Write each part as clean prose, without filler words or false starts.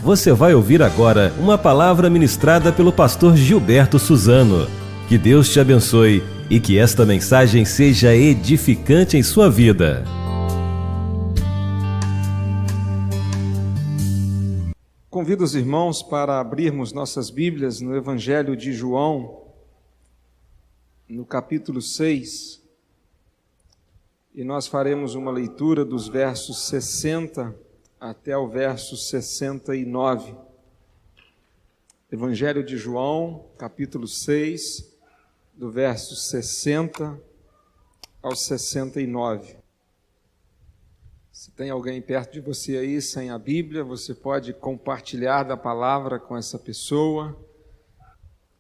Você vai ouvir agora uma palavra ministrada pelo pastor Gilberto Suzano. Que Deus te abençoe e que esta mensagem seja edificante em sua vida. Convido os irmãos para abrirmos nossas Bíblias no Evangelho de João, no capítulo 6, e nós faremos uma leitura dos versos 60 até o verso 69. Evangelho de João, capítulo 6, do verso 60 ao 69. Se tem alguém perto de você aí sem a Bíblia, você pode compartilhar da palavra com essa pessoa.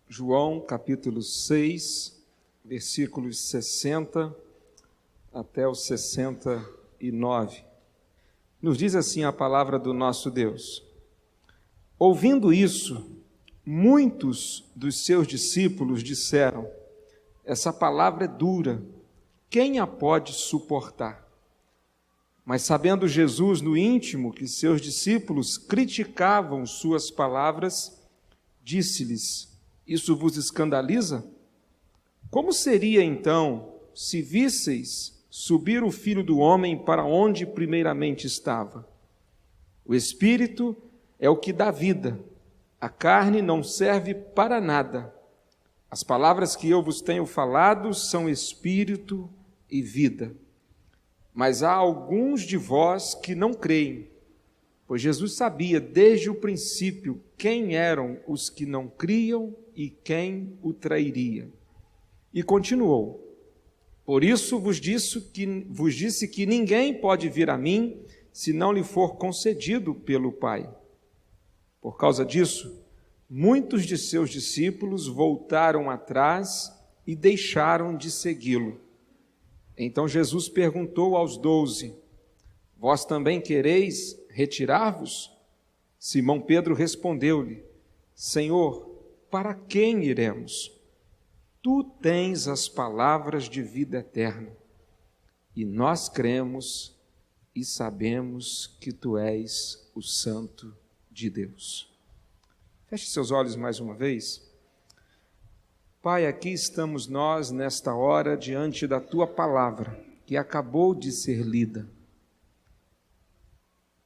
João, capítulo 6, versículos 60 até o 69. Nos diz assim a palavra do nosso Deus: ouvindo isso, muitos dos seus discípulos disseram: essa palavra é dura, quem a pode suportar? Mas sabendo Jesus no íntimo que seus discípulos criticavam suas palavras, disse-lhes: isso vos escandaliza? Como seria então, se visseis subir o Filho do Homem para onde primeiramente estava? O Espírito é o que dá vida, a carne não serve para nada. As palavras que eu vos tenho falado são Espírito e vida. Mas há alguns de vós que não creem, pois Jesus sabia desde o princípio quem eram os que não criam e quem o trairia. E continuou: por isso vos disse que ninguém pode vir a mim se não lhe for concedido pelo Pai. Por causa disso, muitos de seus discípulos voltaram atrás e deixaram de segui-lo. Então Jesus perguntou aos 12: vós também quereis retirar-vos? Simão Pedro respondeu-lhe: Senhor, para quem iremos? Tu tens as palavras de vida eterna, e nós cremos e sabemos que tu és o Santo de Deus. Feche seus olhos mais uma vez. Pai, aqui estamos nós nesta hora diante da tua palavra, que acabou de ser lida.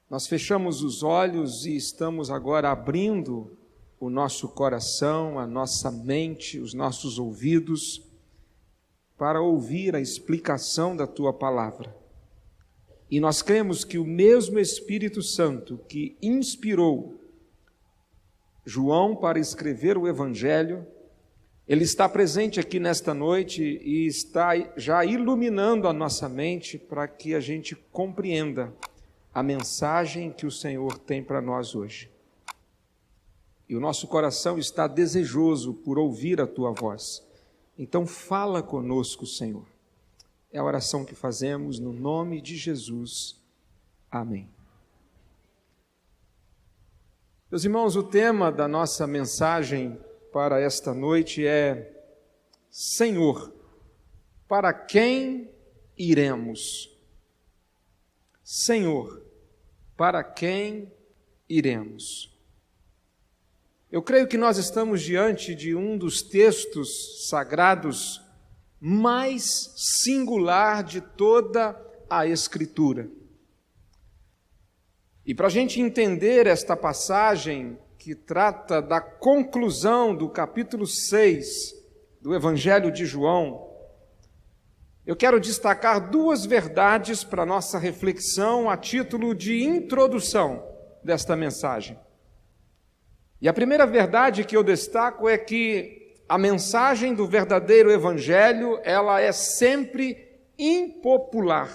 Nós fechamos os olhos e estamos agora abrindo o nosso coração, a nossa mente, os nossos ouvidos, para ouvir a explicação da tua palavra. E nós cremos que o mesmo Espírito Santo que inspirou João para escrever o Evangelho, ele está presente aqui nesta noite e está já iluminando a nossa mente para que a gente compreenda a mensagem que o Senhor tem para nós hoje. E o nosso coração está desejoso por ouvir a tua voz. Então fala conosco, Senhor. É a oração que fazemos no nome de Jesus. Amém. Meus irmãos, o tema da nossa mensagem para esta noite é: Senhor, para quem iremos? Senhor, para quem iremos? Eu creio que nós estamos diante de um dos textos sagrados mais singular de toda a Escritura. E para a gente entender esta passagem, que trata da conclusão do capítulo 6 do Evangelho de João, eu quero destacar duas verdades para a nossa reflexão a título de introdução desta mensagem. E a primeira verdade que eu destaco é que a mensagem do verdadeiro Evangelho, ela é sempre impopular.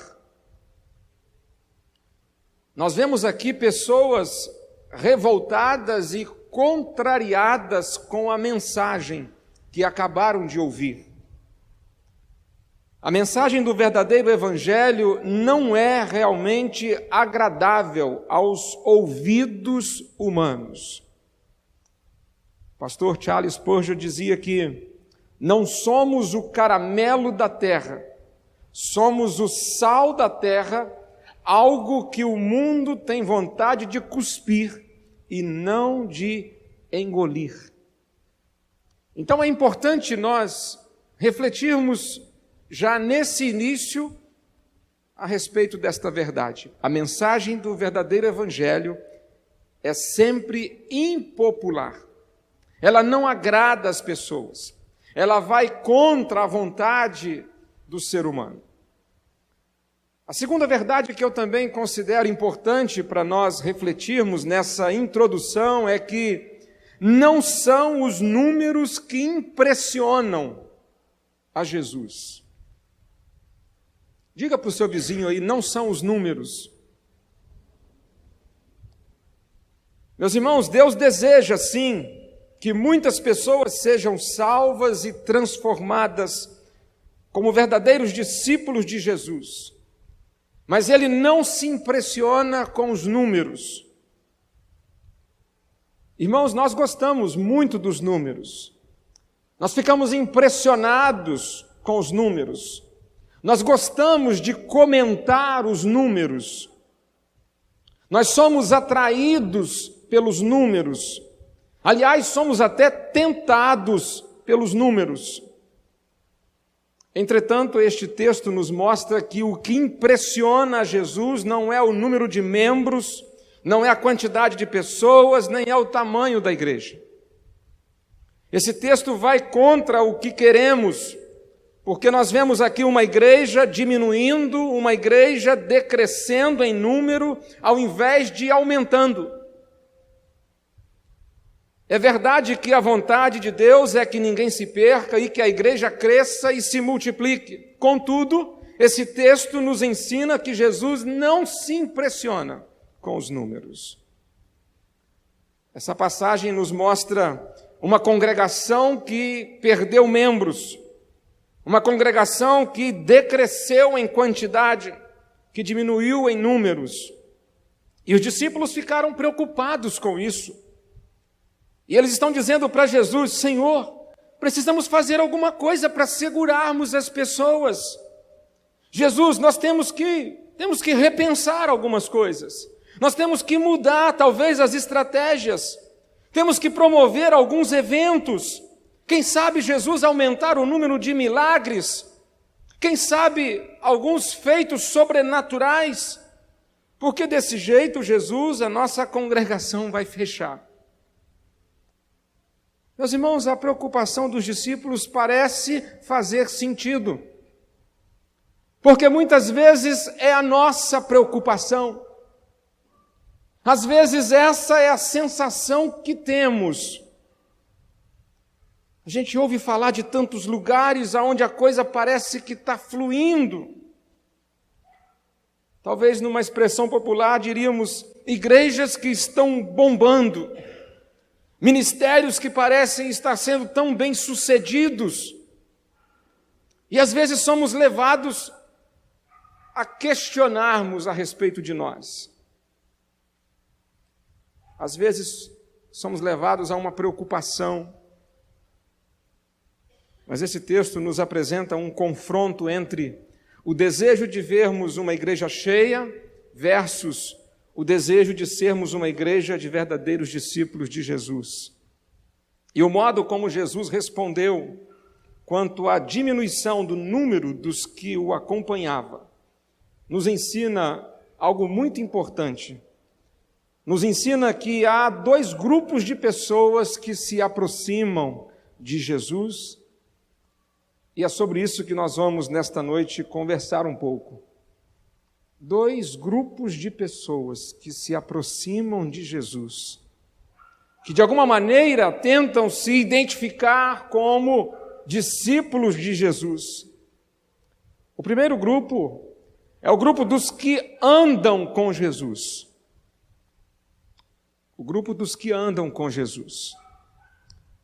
Nós vemos aqui pessoas revoltadas e contrariadas com a mensagem que acabaram de ouvir. A mensagem do verdadeiro Evangelho não é realmente agradável aos ouvidos humanos. O pastor Charles Spurgeon dizia que não somos o caramelo da terra, somos o sal da terra, algo que o mundo tem vontade de cuspir e não de engolir. Então é importante nós refletirmos já nesse início a respeito desta verdade. A mensagem do verdadeiro evangelho é sempre impopular. Ela não agrada as pessoas. Ela vai contra a vontade do ser humano. A segunda verdade que eu também considero importante para nós refletirmos nessa introdução é que não são os números que impressionam a Jesus. Diga para o seu vizinho aí, não são os números. Meus irmãos, Deus deseja sim que muitas pessoas sejam salvas e transformadas como verdadeiros discípulos de Jesus. Mas Ele não se impressiona com os números. Irmãos, nós gostamos muito dos números. Nós ficamos impressionados com os números. Nós gostamos de comentar os números. Nós somos atraídos pelos números. Aliás, somos até tentados pelos números. Entretanto, este texto nos mostra que o que impressiona a Jesus não é o número de membros, não é a quantidade de pessoas, nem é o tamanho da igreja. Esse texto vai contra o que queremos, porque nós vemos aqui uma igreja diminuindo, uma igreja decrescendo em número, ao invés de aumentando. É verdade que a vontade de Deus é que ninguém se perca e que a igreja cresça e se multiplique. Contudo, esse texto nos ensina que Jesus não se impressiona com os números. Essa passagem nos mostra uma congregação que perdeu membros, uma congregação que decresceu em quantidade, que diminuiu em números. E os discípulos ficaram preocupados com isso. E eles estão dizendo para Jesus, Senhor, precisamos fazer alguma coisa para segurarmos as pessoas. Jesus, nós temos que repensar algumas coisas. Nós temos que mudar, talvez, as estratégias. Temos que promover alguns eventos. Quem sabe, Jesus, aumentar o número de milagres. Quem sabe, alguns feitos sobrenaturais. Porque desse jeito, Jesus, a nossa congregação vai fechar. Meus irmãos, a preocupação dos discípulos parece fazer sentido, porque muitas vezes é a nossa preocupação. Às vezes essa é a sensação que temos. A gente ouve falar de tantos lugares onde a coisa parece que está fluindo. Talvez numa expressão popular diríamos, igrejas que estão bombando. Ministérios que parecem estar sendo tão bem-sucedidos. E às vezes somos levados a questionarmos a respeito de nós. Às vezes somos levados a uma preocupação. Mas esse texto nos apresenta um confronto entre o desejo de vermos uma igreja cheia versus o desejo de sermos uma igreja de verdadeiros discípulos de Jesus. E o modo como Jesus respondeu quanto à diminuição do número dos que o acompanhava, nos ensina algo muito importante. Nos ensina que há dois grupos de pessoas que se aproximam de Jesus, e é sobre isso que nós vamos, nesta noite, conversar um pouco. Dois grupos de pessoas que se aproximam de Jesus, que de alguma maneira tentam se identificar como discípulos de Jesus. O primeiro grupo é o grupo dos que andam com Jesus. O grupo dos que andam com Jesus.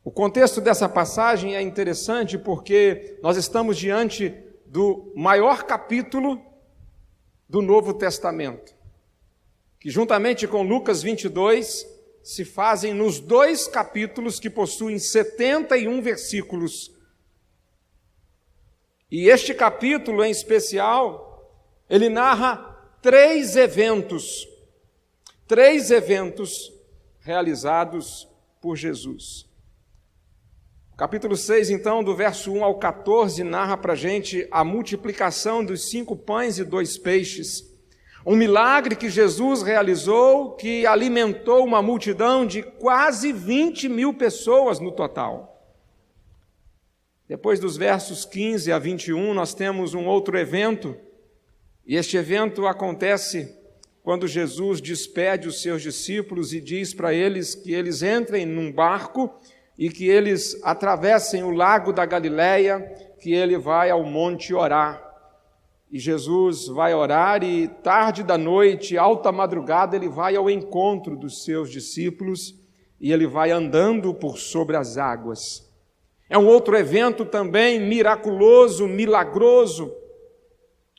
O contexto dessa passagem é interessante porque nós estamos diante do maior capítulo do Novo Testamento, que juntamente com Lucas 22, se fazem nos dois capítulos que possuem 71 versículos. E este capítulo em especial, ele narra três eventos realizados por Jesus. O capítulo 6, então, do verso 1 ao 14, narra para a gente a multiplicação dos 5 pães e 2 peixes. Um milagre que Jesus realizou, que alimentou uma multidão de quase 20.000 pessoas no total. Depois dos versos 15 a 21, nós temos um outro evento, e este evento acontece quando Jesus despede os seus discípulos e diz para eles que eles entrem num barco e que eles atravessem o lago da Galileia, que ele vai ao monte orar. E Jesus vai orar e tarde da noite, alta madrugada, ele vai ao encontro dos seus discípulos e ele vai andando por sobre as águas. É um outro evento também miraculoso, milagroso,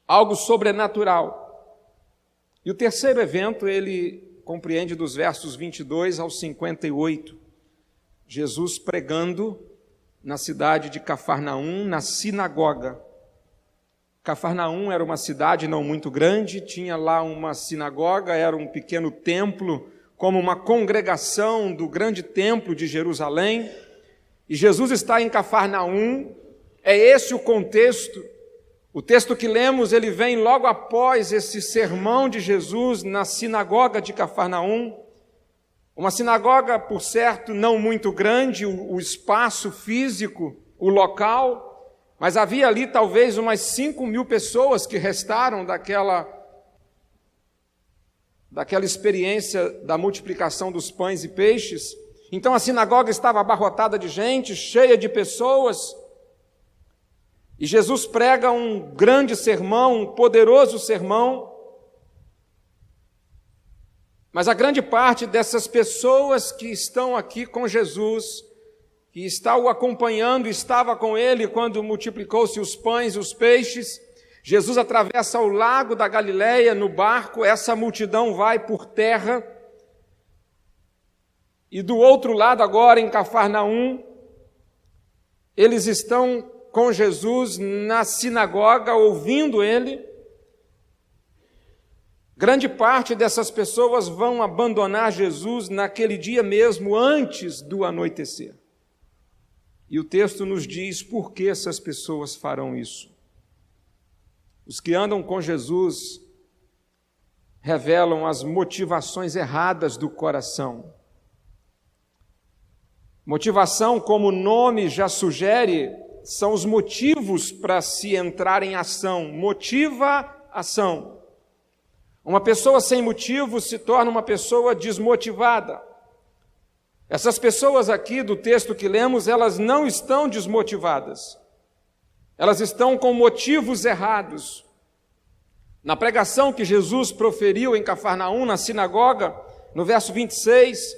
algo sobrenatural. E o terceiro evento, ele compreende dos versos 22 ao 58. Jesus pregando na cidade de Cafarnaum, na sinagoga. Cafarnaum era uma cidade não muito grande, tinha lá uma sinagoga, era um pequeno templo, como uma congregação do grande templo de Jerusalém. E Jesus está em Cafarnaum, é esse o contexto. O texto que lemos, ele vem logo após esse sermão de Jesus na sinagoga de Cafarnaum. Uma sinagoga, por certo, não muito grande, o espaço físico, o local, mas havia ali talvez umas 5.000 pessoas que restaram daquela experiência da multiplicação dos pães e peixes. Então a sinagoga estava abarrotada de gente, cheia de pessoas, e Jesus prega um grande sermão, um poderoso sermão, mas a grande parte dessas pessoas que estão aqui com Jesus, que está o acompanhando, estava com ele quando multiplicou-se os pães e os peixes, Jesus atravessa o lago da Galileia no barco, essa multidão vai por terra, e do outro lado agora em Cafarnaum, eles estão com Jesus na sinagoga, ouvindo ele. Grande parte dessas pessoas vão abandonar Jesus naquele dia mesmo, antes do anoitecer. E o texto nos diz por que essas pessoas farão isso. Os que andam com Jesus revelam as motivações erradas do coração. Motivação, como o nome já sugere, são os motivos para se entrar em ação. Motiva ação. Uma pessoa sem motivo se torna uma pessoa desmotivada. Essas pessoas aqui do texto que lemos, elas não estão desmotivadas. Elas estão com motivos errados. Na pregação que Jesus proferiu em Cafarnaum, na sinagoga, no verso 26,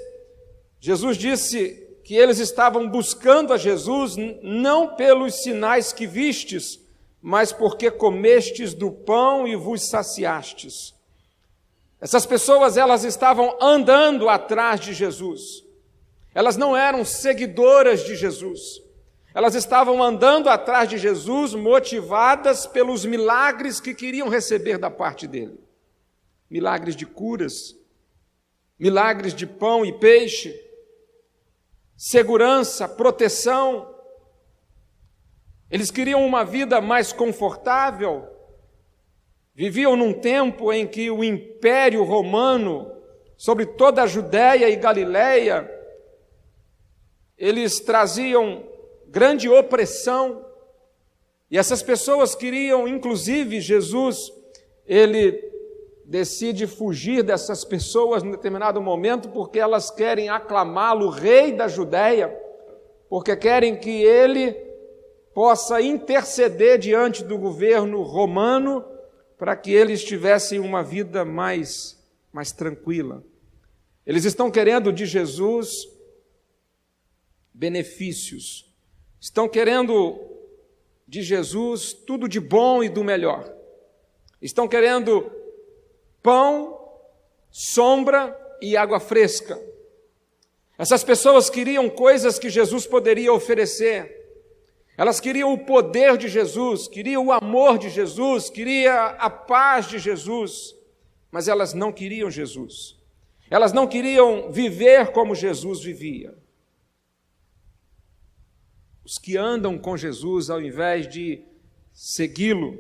Jesus disse que eles estavam buscando a Jesus não pelos sinais que vistes, mas porque comestes do pão e vos saciastes. Essas pessoas, elas estavam andando atrás de Jesus. Elas não eram seguidoras de Jesus. Elas estavam andando atrás de Jesus, motivadas pelos milagres que queriam receber da parte dele. Milagres de curas, milagres de pão e peixe, segurança, proteção. Eles queriam uma vida mais confortável. Viviam num tempo em que o Império Romano, sobre toda a Judéia e Galileia, eles traziam grande opressão, e essas pessoas queriam, inclusive Jesus, ele decide fugir dessas pessoas em determinado momento, porque elas querem aclamá-lo rei da Judéia, porque querem que ele possa interceder diante do governo romano, para que eles tivessem uma vida mais tranquila. Eles estão querendo de Jesus benefícios, estão querendo de Jesus tudo de bom e do melhor, estão querendo pão, sombra e água fresca. Essas pessoas queriam coisas que Jesus poderia oferecer. Elas queriam o poder de Jesus, queriam o amor de Jesus, queriam a paz de Jesus, mas elas não queriam Jesus. Elas não queriam viver como Jesus vivia. Os que andam com Jesus, ao invés de segui-lo,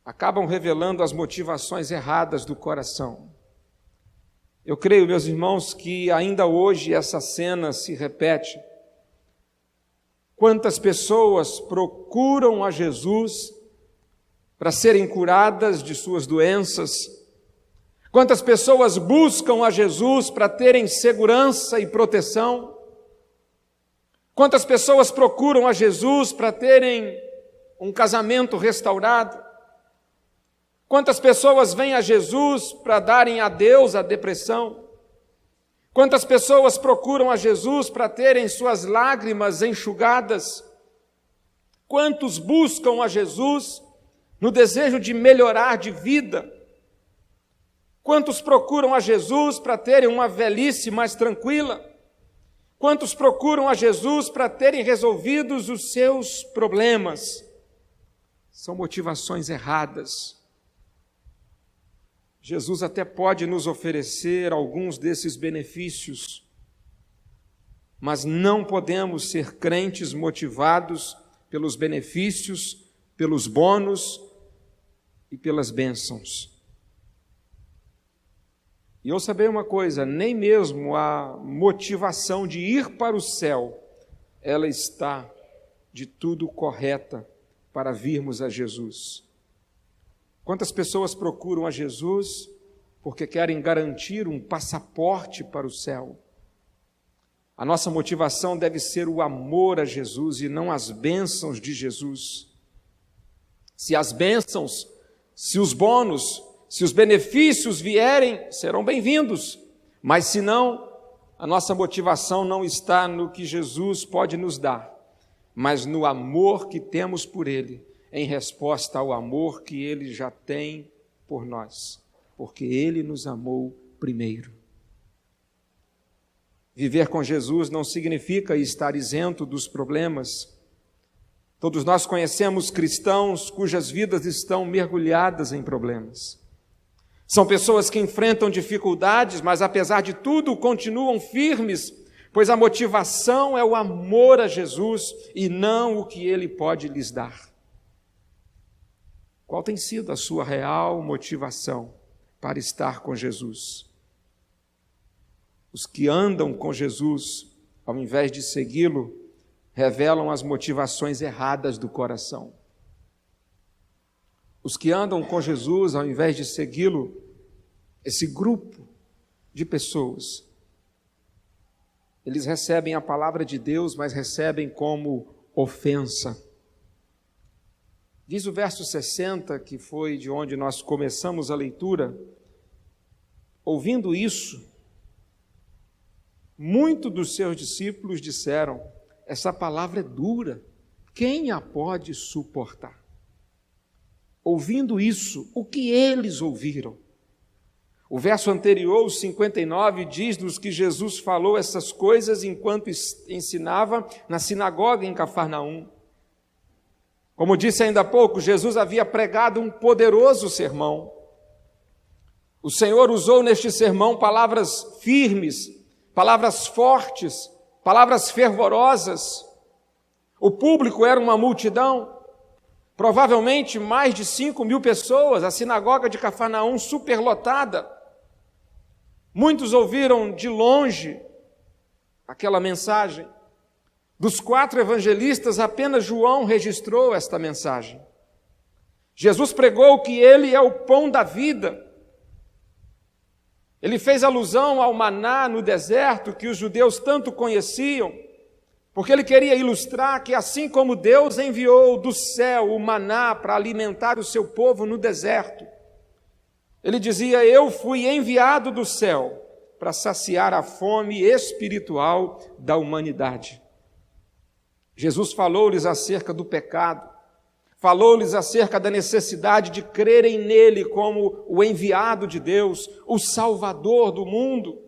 acabam revelando as motivações erradas do coração. Eu creio, meus irmãos, que ainda hoje essa cena se repete. Quantas pessoas procuram a Jesus para serem curadas de suas doenças? Quantas pessoas buscam a Jesus para terem segurança e proteção? Quantas pessoas procuram a Jesus para terem um casamento restaurado? Quantas pessoas vêm a Jesus para darem adeus à depressão? Quantas pessoas procuram a Jesus para terem suas lágrimas enxugadas? Quantos buscam a Jesus no desejo de melhorar de vida? Quantos procuram a Jesus para terem uma velhice mais tranquila? Quantos procuram a Jesus para terem resolvidos os seus problemas? São motivações erradas. Jesus até pode nos oferecer alguns desses benefícios, mas não podemos ser crentes motivados pelos benefícios, pelos bônus e pelas bênçãos. E ouça bem uma coisa, nem mesmo a motivação de ir para o céu, ela está de tudo correta para virmos a Jesus. Quantas pessoas procuram a Jesus porque querem garantir um passaporte para o céu? A nossa motivação deve ser o amor a Jesus e não as bênçãos de Jesus. Se as bênçãos, se os bônus, se os benefícios vierem, serão bem-vindos, mas se não, a nossa motivação não está no que Jesus pode nos dar, mas no amor que temos por Ele, em resposta ao amor que Ele já tem por nós, porque Ele nos amou primeiro. Viver com Jesus não significa estar isento dos problemas. Todos nós conhecemos cristãos cujas vidas estão mergulhadas em problemas. São pessoas que enfrentam dificuldades, mas apesar de tudo continuam firmes, pois a motivação é o amor a Jesus e não o que Ele pode lhes dar. Qual tem sido a sua real motivação para estar com Jesus? Os que andam com Jesus, ao invés de segui-lo, revelam as motivações erradas do coração. Os que andam com Jesus, ao invés de segui-lo, esse grupo de pessoas, eles recebem a palavra de Deus, mas recebem como ofensa. Diz o verso 60, que foi de onde nós começamos a leitura, ouvindo isso, muitos dos seus discípulos disseram, essa palavra é dura, quem a pode suportar? Ouvindo isso, o que eles ouviram? O verso anterior, o 59, diz-nos que Jesus falou essas coisas enquanto ensinava na sinagoga em Cafarnaum. Como disse ainda há pouco, Jesus havia pregado um poderoso sermão. O Senhor usou neste sermão palavras firmes, palavras fortes, palavras fervorosas. O público era uma multidão, provavelmente mais de 5.000 pessoas, a sinagoga de Cafarnaum superlotada. Muitos ouviram de longe aquela mensagem. Dos 4 evangelistas, apenas João registrou esta mensagem. Jesus pregou que Ele é o pão da vida. Ele fez alusão ao maná no deserto, que os judeus tanto conheciam, porque Ele queria ilustrar que assim como Deus enviou do céu o maná para alimentar o seu povo no deserto, Ele dizia, eu fui enviado do céu para saciar a fome espiritual da humanidade. Jesus falou-lhes acerca do pecado, falou-lhes acerca da necessidade de crerem nele como o enviado de Deus, o Salvador do mundo.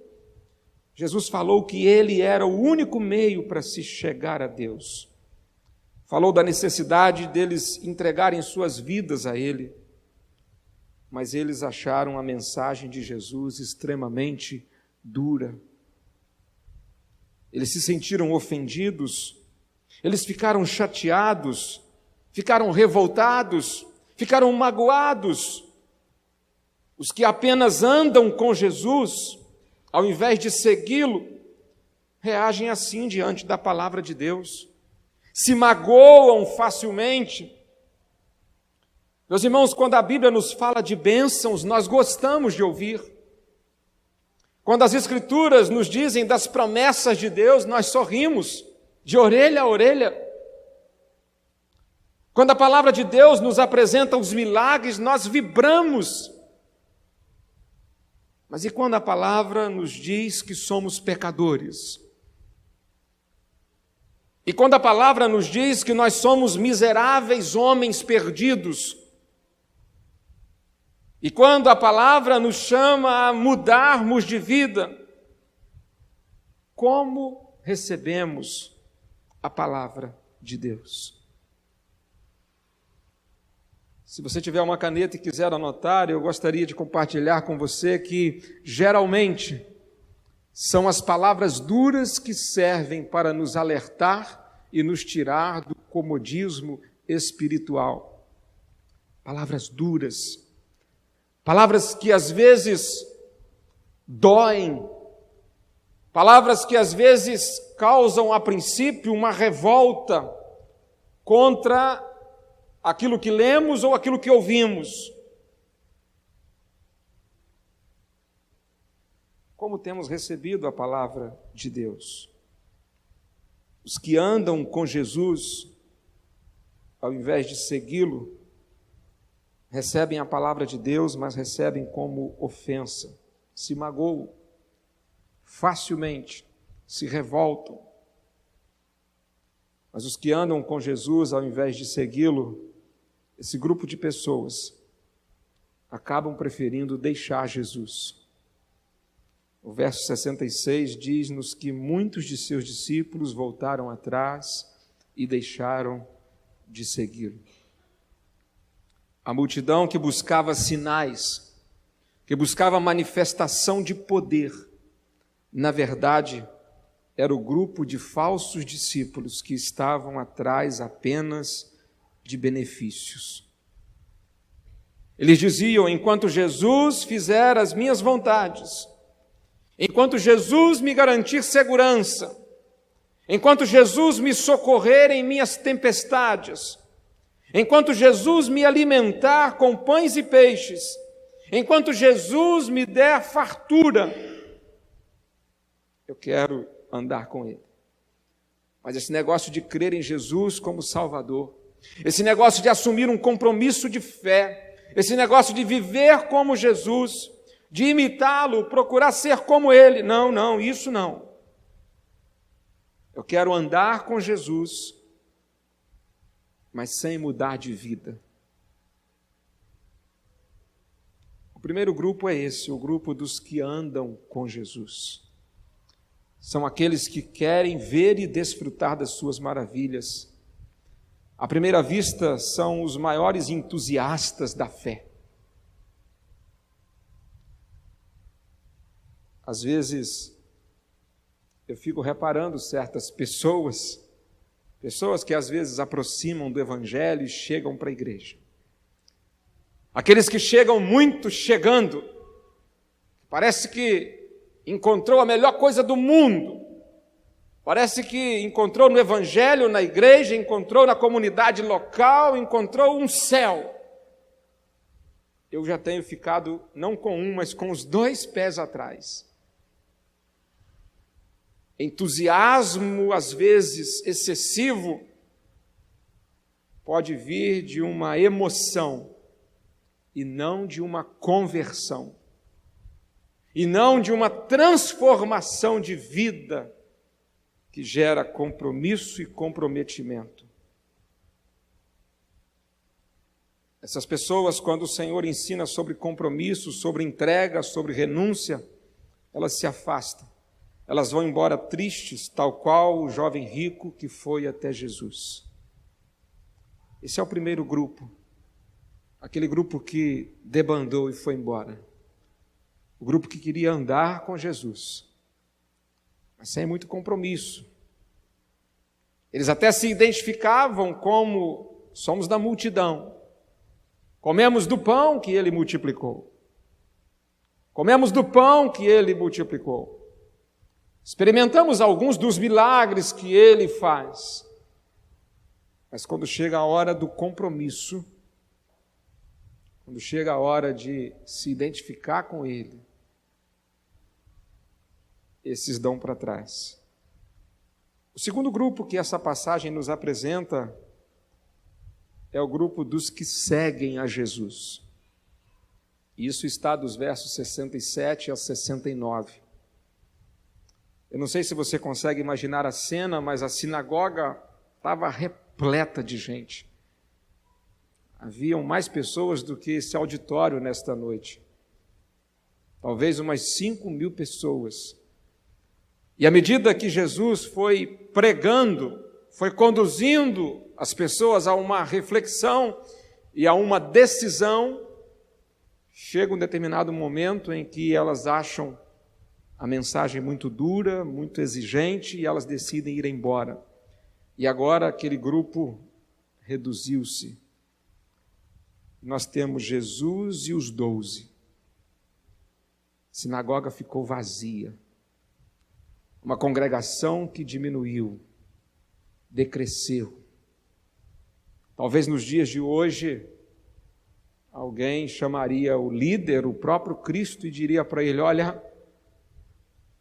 Jesus falou que ele era o único meio para se chegar a Deus. Falou da necessidade deles entregarem suas vidas a ele. mas eles acharam a mensagem de Jesus extremamente dura. Eles se sentiram ofendidos, eles ficaram chateados, ficaram revoltados, ficaram magoados. Os que apenas andam com Jesus, ao invés de segui-lo, reagem assim diante da palavra de Deus, se magoam facilmente. Meus irmãos, quando a Bíblia nos fala de bênçãos, nós gostamos de ouvir. Quando as Escrituras nos dizem das promessas de Deus, nós sorrimos de orelha a orelha. Quando a palavra de Deus nos apresenta os milagres, nós vibramos. Mas e quando a palavra nos diz que somos pecadores? E quando a palavra nos diz que nós somos miseráveis homens perdidos? E quando a palavra nos chama a mudarmos de vida? Como recebemos a palavra de Deus? Se você tiver uma caneta e quiser anotar, eu gostaria de compartilhar com você que, geralmente, são as palavras duras que servem para nos alertar e nos tirar do comodismo espiritual. Palavras duras, palavras que às vezes doem, palavras que às vezes causam a princípio uma revolta contra aquilo que lemos ou aquilo que ouvimos. Como temos recebido a palavra de Deus? Os que andam com Jesus, ao invés de segui-lo, recebem a palavra de Deus, mas recebem como ofensa, se magoam facilmente, se revoltam. Mas os que andam com Jesus, ao invés de segui-lo, esse grupo de pessoas acabam preferindo deixar Jesus. O verso 66 diz-nos que muitos de seus discípulos voltaram atrás e deixaram de segui-lo. A multidão que buscava sinais, que buscava manifestação de poder, na verdade, era o grupo de falsos discípulos que estavam atrás apenas de benefícios. Eles diziam: enquanto Jesus fizer as minhas vontades, enquanto Jesus me garantir segurança, enquanto Jesus me socorrer em minhas tempestades, enquanto Jesus me alimentar com pães e peixes, enquanto Jesus me der fartura, eu quero andar com Ele. Mas esse negócio de crer em Jesus como Salvador, esse negócio de assumir um compromisso de fé, esse negócio de viver como Jesus, de imitá-lo, procurar ser como Ele, não, isso não. Eu quero andar com Jesus, mas sem mudar de vida. O primeiro grupo é esse, o grupo dos que andam com Jesus. São aqueles que querem ver e desfrutar das suas maravilhas. À primeira vista, são os maiores entusiastas da fé. Às vezes, eu fico reparando certas pessoas que às vezes aproximam do Evangelho e chegam para a igreja. Aqueles que chegam muito chegando, parece que encontrou a melhor coisa do mundo, parece que encontrou no Evangelho, na igreja, encontrou na comunidade local, encontrou um céu. Eu já tenho ficado, não com um, mas com os 2 pés atrás. Entusiasmo, às vezes excessivo, pode vir de uma emoção e não de uma conversão, e não de uma transformação de vida que gera compromisso e comprometimento. Essas pessoas, quando o Senhor ensina sobre compromisso, sobre entrega, sobre renúncia, elas se afastam. Elas vão embora tristes, tal qual o jovem rico que foi até Jesus. Esse é o primeiro grupo. aquele grupo que debandou e foi embora, o grupo que queria andar com Jesus, mas sem muito compromisso. Eles até se identificavam como: somos da multidão, comemos do pão que ele multiplicou, comemos do pão que ele multiplicou, experimentamos alguns dos milagres que ele faz, mas quando chega a hora do compromisso, quando chega a hora de se identificar com ele, esses dão para trás. O segundo grupo que essa passagem nos apresenta é o grupo dos que seguem a Jesus. Isso está dos versos 67 a 69. Eu não sei se você consegue imaginar a cena, mas a sinagoga estava repleta de gente. Haviam mais pessoas do que esse auditório nesta noite. Talvez umas 5.000 pessoas. E à medida que Jesus foi pregando, foi conduzindo as pessoas a uma reflexão e a uma decisão, chega um determinado momento em que elas acham a mensagem muito dura, muito exigente, e elas decidem ir embora. E agora aquele grupo reduziu-se. Nós temos Jesus e os 12. A sinagoga ficou vazia. Uma congregação que diminuiu, decresceu. Talvez nos dias de hoje, alguém chamaria o líder, o próprio Cristo, e diria para ele: olha,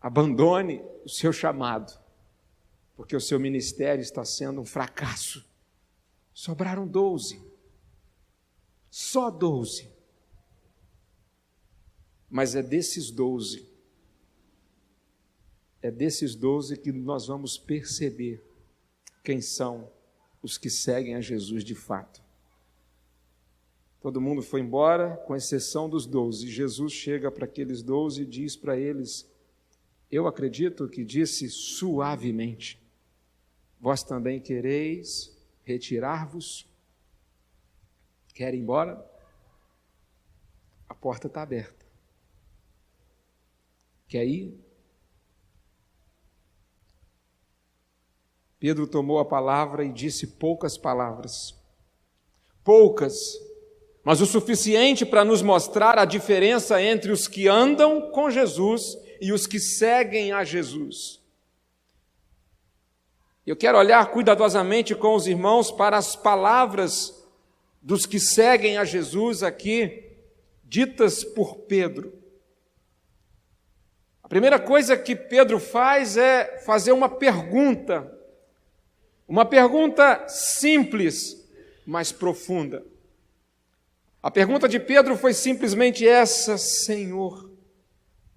abandone o seu chamado, porque o seu ministério está sendo um fracasso. Sobraram 12. Só 12. Mas é desses 12 que nós vamos perceber quem são os que seguem a Jesus de fato. Todo mundo foi embora, com exceção dos 12. Jesus chega para aqueles 12 e diz para eles, eu acredito que disse suavemente: vós também quereis retirar-vos? Quer ir embora? A porta está aberta. Quer ir? Pedro tomou a palavra e disse poucas palavras. Poucas, mas o suficiente para nos mostrar a diferença entre os que andam com Jesus e os que seguem a Jesus. Eu quero olhar cuidadosamente com os irmãos para as palavras dos que seguem a Jesus aqui, ditas por Pedro. A primeira coisa que Pedro faz é fazer uma pergunta simples, mas profunda. A pergunta de Pedro foi simplesmente essa: Senhor,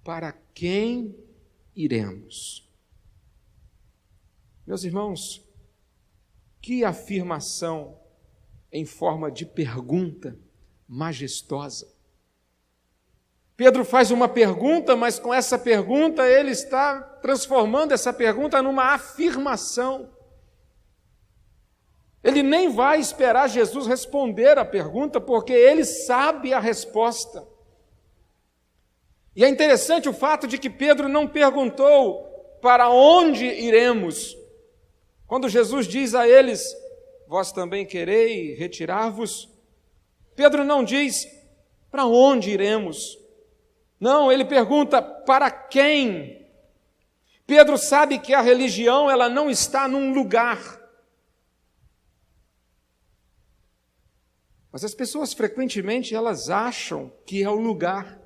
para quem iremos? Meus irmãos, que afirmação em forma de pergunta majestosa. Pedro faz uma pergunta, mas com essa pergunta ele está transformando essa pergunta numa afirmação. Ele nem vai esperar Jesus responder a pergunta, porque ele sabe a resposta. E é interessante o fato de que Pedro não perguntou para onde iremos. Quando Jesus diz a eles, vós também quereis retirar-vos, Pedro não diz para onde iremos. Não, ele pergunta para quem. Pedro sabe que a religião ela não está num lugar. Mas as pessoas frequentemente elas acham que é o lugar.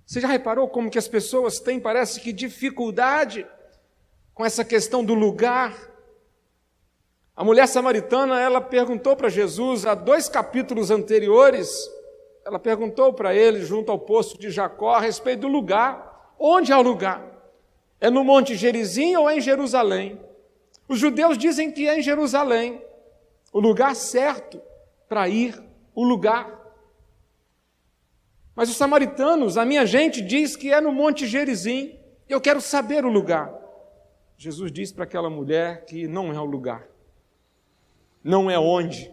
Você já reparou como que as pessoas têm, parece que, dificuldade com essa questão do lugar? A mulher samaritana, ela perguntou para Jesus, há 2 capítulos anteriores, ela perguntou para ele, junto ao poço de Jacó, a respeito do lugar. Onde é o lugar? É no Monte Gerizim ou é em Jerusalém? Os judeus dizem que é em Jerusalém, o lugar certo para ir, o lugar. Mas os samaritanos, a minha gente, diz que é no Monte Gerizim. Eu quero saber o lugar. Jesus disse para aquela mulher que não é o lugar. Não é onde,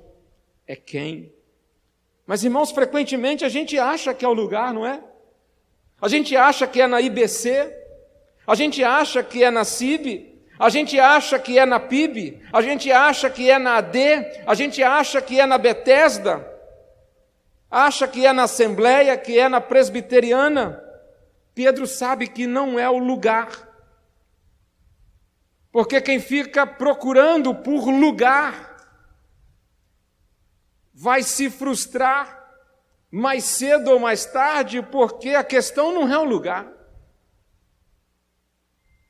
é quem. Mas, irmãos, frequentemente a gente acha que é o lugar, não é? A gente acha que é na IBC, a gente acha que é na CIB, a gente acha que é na PIB, a gente acha que é na AD, a gente acha que é na Bethesda, acha que é na Assembleia, que é na Presbiteriana. Pedro sabe que não é o lugar. Porque quem fica procurando por lugar vai se frustrar mais cedo ou mais tarde, porque a questão não é o lugar.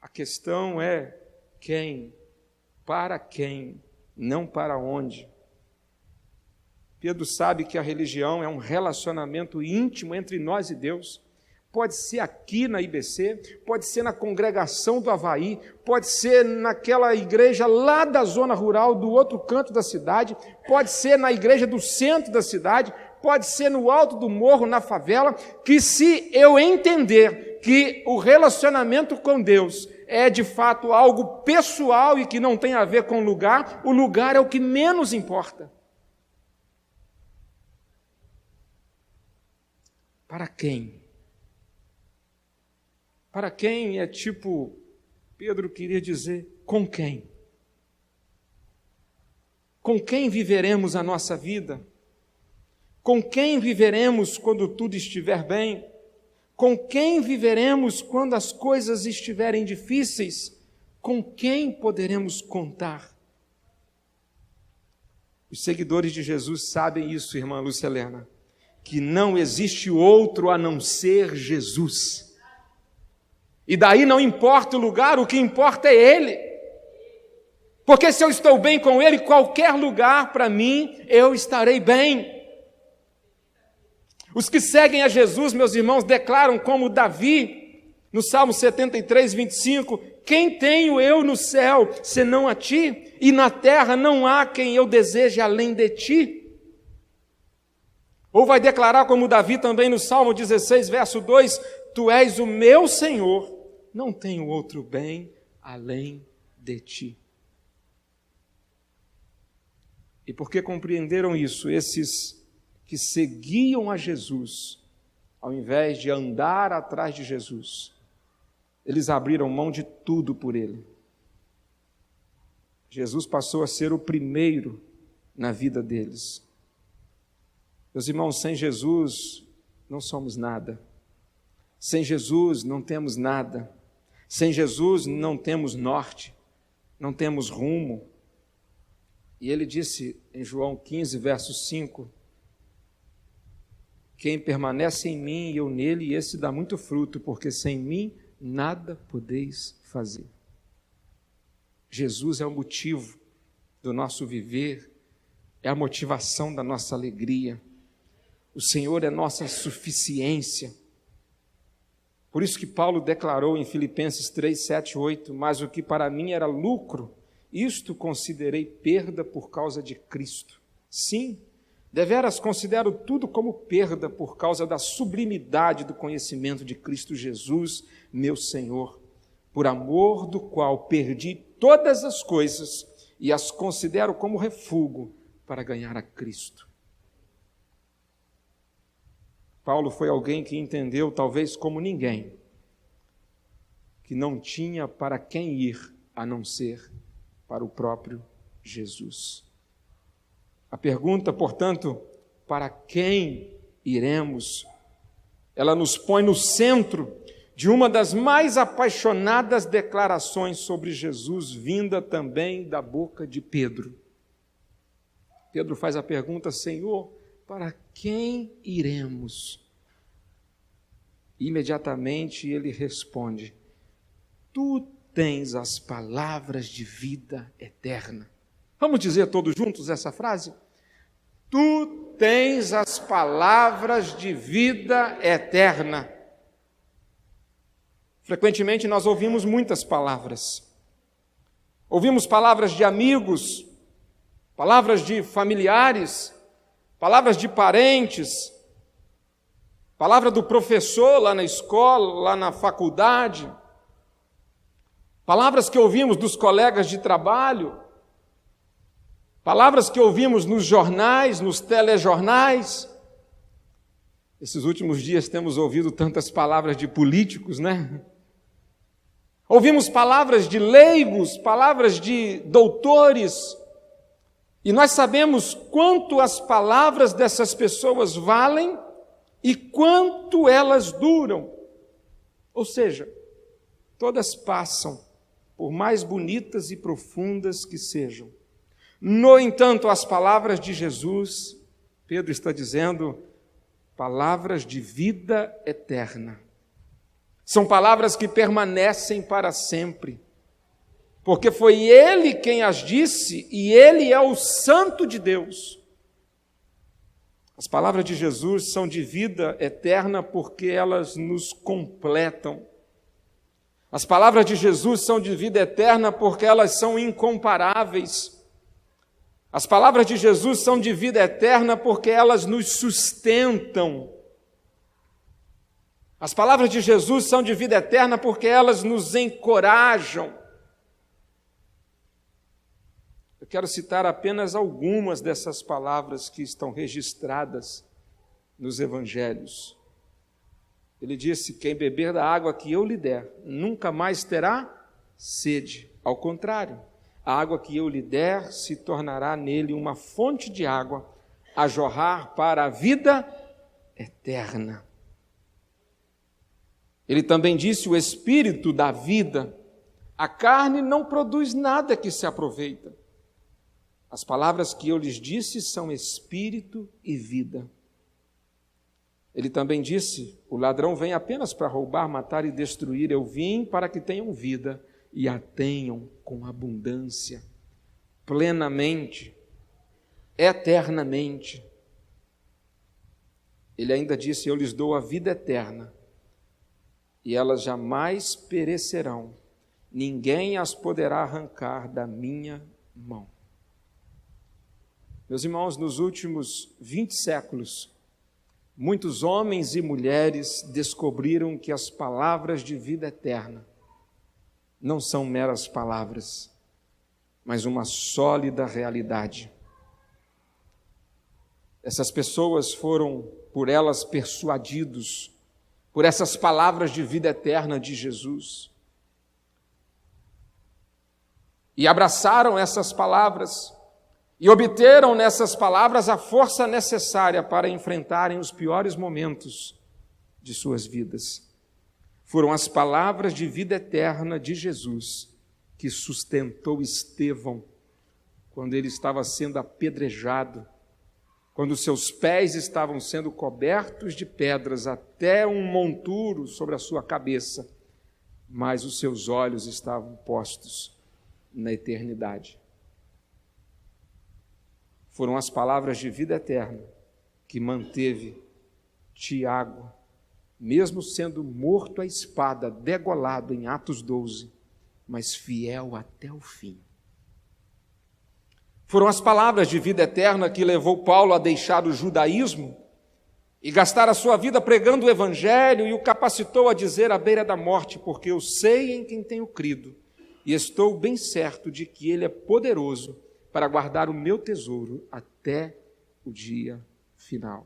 A questão é quem, para quem, não para onde. Pedro sabe que a religião é um relacionamento íntimo entre nós e Deus. Pode ser aqui na IBC, pode ser na congregação do Havaí, pode ser naquela igreja lá da zona rural, do outro canto da cidade, pode ser na igreja do centro da cidade, pode ser no alto do morro, na favela, que se eu entender que o relacionamento com Deus é de fato algo pessoal e que não tem a ver com o lugar é o que menos importa. Para quem? Para quem é tipo, Pedro queria dizer, com quem? Com quem viveremos a nossa vida? Com quem viveremos quando tudo estiver bem? Com quem viveremos quando as coisas estiverem difíceis? Com quem poderemos contar? Os seguidores de Jesus sabem isso, irmã Lúcia Helena, que não existe outro a não ser Jesus. E daí não importa o lugar, o que importa é Ele. Porque se eu estou bem com Ele, qualquer lugar para mim, eu estarei bem. Os que seguem a Jesus, meus irmãos, declaram como Davi, no Salmo 73, 25, quem tenho eu no céu, senão a Ti? E na terra não há quem eu deseje além de Ti. Ou vai declarar como Davi também no Salmo 16, verso 2, Tu és o meu Senhor, não tenho outro bem além de Ti. E porque compreenderam isso, esses que seguiam a Jesus, ao invés de andar atrás de Jesus, eles abriram mão de tudo por Ele. Jesus passou a ser o primeiro na vida deles. Meus irmãos, sem Jesus não somos nada. Sem Jesus não temos nada. Sem Jesus não temos norte, não temos rumo. E ele disse em João 15, verso 5, quem permanece em mim e eu nele, esse dá muito fruto, porque sem mim nada podeis fazer. Jesus é o motivo do nosso viver, é a motivação da nossa alegria. O Senhor é nossa suficiência. Por isso que Paulo declarou em Filipenses 3, 7, 8, mas o que para mim era lucro, isto considerei perda por causa de Cristo. Sim, deveras considero tudo como perda por causa da sublimidade do conhecimento de Cristo Jesus, meu Senhor, por amor do qual perdi todas as coisas e as considero como refúgio para ganhar a Cristo. Paulo foi alguém que entendeu, talvez como ninguém, que não tinha para quem ir a não ser para o próprio Jesus. A pergunta, portanto, para quem iremos? Ela nos põe no centro de uma das mais apaixonadas declarações sobre Jesus, vinda também da boca de Pedro. Pedro faz a pergunta, Senhor, para quem iremos? Imediatamente ele responde, Tu tens as palavras de vida eterna. Vamos dizer todos juntos essa frase? Tu tens as palavras de vida eterna. Frequentemente nós ouvimos muitas palavras. Ouvimos palavras de amigos, palavras de familiares, palavras de parentes, palavra do professor lá na escola, lá na faculdade, palavras que ouvimos dos colegas de trabalho, palavras que ouvimos nos jornais, nos telejornais, Esses últimos dias temos ouvido tantas palavras de políticos, né? Ouvimos palavras de leigos, palavras de doutores, e nós sabemos quanto as palavras dessas pessoas valem e quanto elas duram. Ou seja, todas passam, por mais bonitas e profundas que sejam. No entanto, as palavras de Jesus, Pedro está dizendo, palavras de vida eterna. São palavras que permanecem para sempre, porque foi Ele quem as disse e Ele é o Santo de Deus. As palavras de Jesus são de vida eterna porque elas nos completam. As palavras de Jesus são de vida eterna porque elas são incomparáveis. As palavras de Jesus são de vida eterna porque elas nos sustentam. As palavras de Jesus são de vida eterna porque elas nos encorajam. Eu quero citar apenas algumas dessas palavras que estão registradas nos evangelhos. Ele disse, quem beber da água que eu lhe der, nunca mais terá sede. Ao contrário, a água que eu lhe der se tornará nele uma fonte de água a jorrar para a vida eterna. Ele também disse, o Espírito da vida. A carne não produz nada que se aproveita. As palavras que eu lhes disse são espírito e vida. Ele também disse, o ladrão vem apenas para roubar, matar e destruir. Eu vim para que tenham vida e a tenham com abundância, plenamente, eternamente. Ele ainda disse, eu lhes dou a vida eterna e elas jamais perecerão. Ninguém as poderá arrancar da minha mão. Meus irmãos, nos últimos 20 séculos, muitos homens e mulheres descobriram que as palavras de vida eterna não são meras palavras, mas uma sólida realidade. Essas pessoas foram, por elas, persuadidos por essas palavras de vida eterna de Jesus. E abraçaram essas palavras e obteram nessas palavras a força necessária para enfrentarem os piores momentos de suas vidas. Foram as palavras de vida eterna de Jesus que sustentou Estevão quando ele estava sendo apedrejado, quando seus pés estavam sendo cobertos de pedras até um monturo sobre a sua cabeça, mas os seus olhos estavam postos na eternidade. Foram as palavras de vida eterna que manteve Tiago, mesmo sendo morto à espada, degolado em Atos 12, mas fiel até o fim. Foram as palavras de vida eterna que levou Paulo a deixar o judaísmo e gastar a sua vida pregando o evangelho e o capacitou a dizer à beira da morte, porque eu sei em quem tenho crido e estou bem certo de que ele é poderoso para guardar o meu tesouro até o dia final.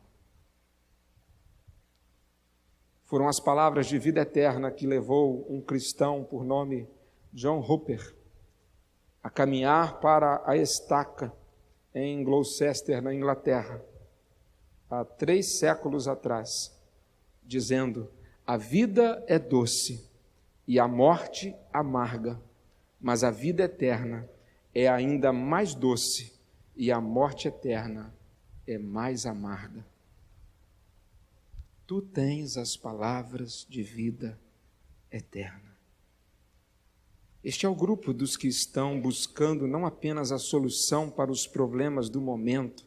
Foram as palavras de vida eterna que levou um cristão por nome John Hooper a caminhar para a estaca em Gloucester, na Inglaterra, há 3 séculos atrás, dizendo, a vida é doce e a morte amarga, mas a vida eterna é ainda mais doce e a morte eterna é mais amarga. Tu tens as palavras de vida eterna. Este é o grupo dos que estão buscando não apenas a solução para os problemas do momento,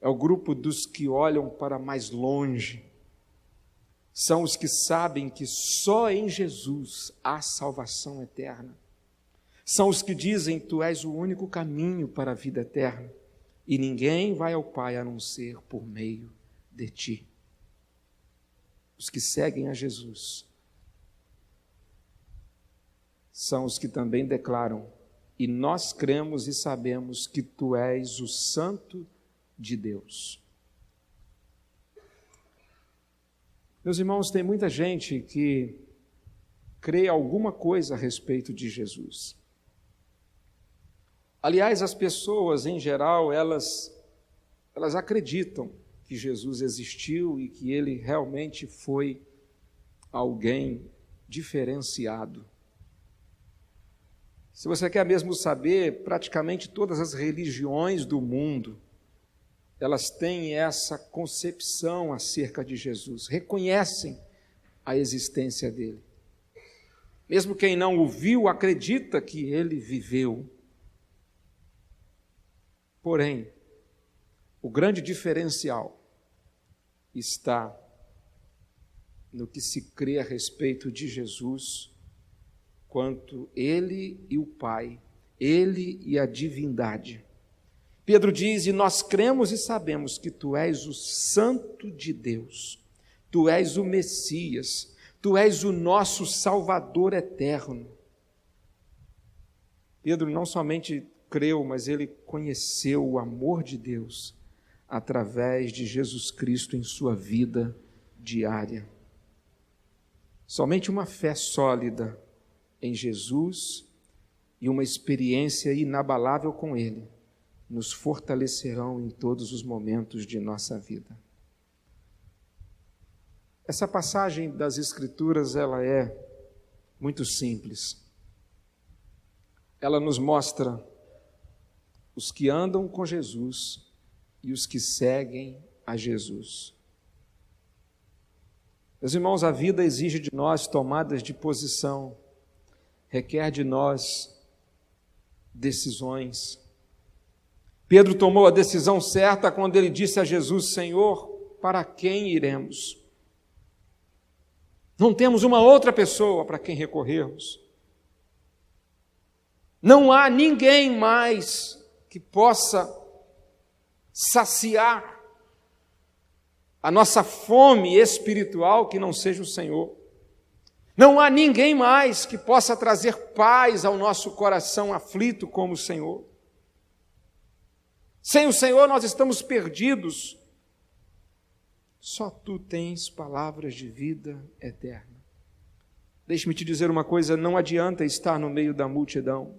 é o grupo dos que olham para mais longe. São os que sabem que só em Jesus há salvação eterna. São os que dizem, tu és o único caminho para a vida eterna e ninguém vai ao Pai a não ser por meio de ti. Os que seguem a Jesus são os que também declaram, e nós cremos e sabemos que tu és o Santo de Deus. Meus irmãos, tem muita gente que crê alguma coisa a respeito de Jesus. Aliás, as pessoas, em geral, elas acreditam que Jesus existiu e que ele realmente foi alguém diferenciado. Se você quer mesmo saber, praticamente todas as religiões do mundo, elas têm essa concepção acerca de Jesus, reconhecem a existência dele. Mesmo quem não o viu, acredita que ele viveu. Porém, o grande diferencial está no que se crê a respeito de Jesus, quanto ele e o Pai, ele e a divindade. Pedro diz: e nós cremos e sabemos que tu és o Santo de Deus, tu és o Messias, tu és o nosso Salvador eterno. Pedro não somente creu, mas ele conheceu o amor de Deus através de Jesus Cristo em sua vida diária. Somente uma fé sólida em Jesus e uma experiência inabalável com ele nos fortalecerão em todos os momentos de nossa vida. Essa passagem das Escrituras, ela é muito simples. Ela nos mostra os que andam com Jesus e os que seguem a Jesus. Meus irmãos, a vida exige de nós tomadas de posição, requer de nós decisões. Pedro tomou a decisão certa quando ele disse a Jesus: Senhor, para quem iremos? Não temos uma outra pessoa para quem recorrermos. Não há ninguém mais que possa saciar a nossa fome espiritual que não seja o Senhor. Não há ninguém mais que possa trazer paz ao nosso coração aflito como o Senhor. Sem o Senhor nós estamos perdidos. Só tu tens palavras de vida eterna. Deixe-me te dizer uma coisa: não adianta estar no meio da multidão.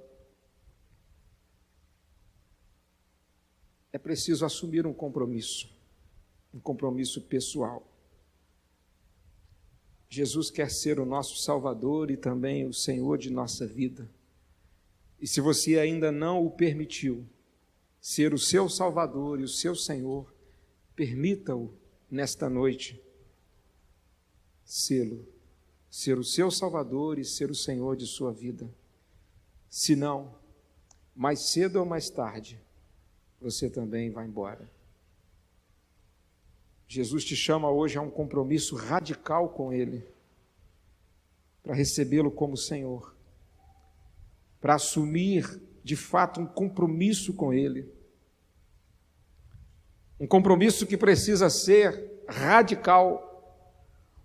É preciso assumir um compromisso pessoal. Jesus quer ser o nosso Salvador e também o Senhor de nossa vida. E se você ainda não o permitiu ser o seu Salvador e o seu Senhor, permita-o nesta noite ser o seu Salvador e ser o Senhor de sua vida. Senão, mais cedo ou mais tarde, você também vai embora. Jesus te chama hoje a um compromisso radical com Ele, para recebê-lo como Senhor, para assumir de fato um compromisso com Ele, um compromisso que precisa ser radical,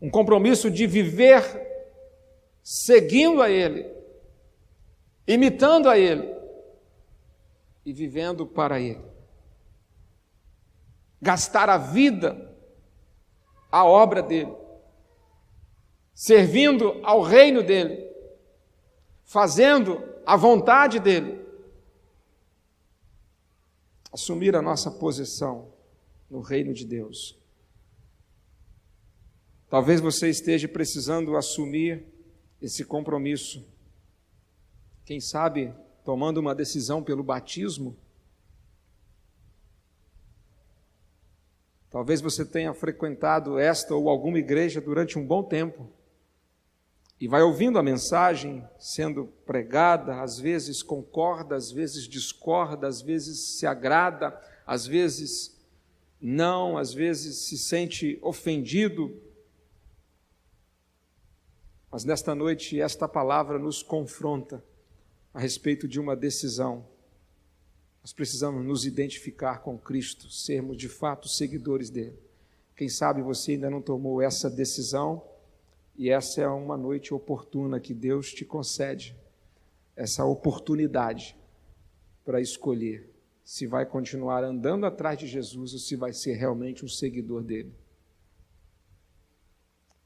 um compromisso de viver seguindo a Ele, imitando a Ele e vivendo para Ele. Gastar a vida à obra dEle, servindo ao reino dEle, fazendo a vontade dEle, assumir a nossa posição no reino de Deus. Talvez você esteja precisando assumir esse compromisso, quem sabe tomando uma decisão pelo batismo. Talvez você tenha frequentado esta ou alguma igreja durante um bom tempo e vai ouvindo a mensagem sendo pregada, às vezes concorda, às vezes discorda, às vezes se agrada, às vezes não, às vezes se sente ofendido. Mas nesta noite esta palavra nos confronta a respeito de uma decisão. Nós precisamos nos identificar com Cristo, sermos de fato seguidores dele. Quem sabe você ainda não tomou essa decisão e essa é uma noite oportuna que Deus te concede, essa oportunidade para escolher se vai continuar andando atrás de Jesus ou se vai ser realmente um seguidor dele.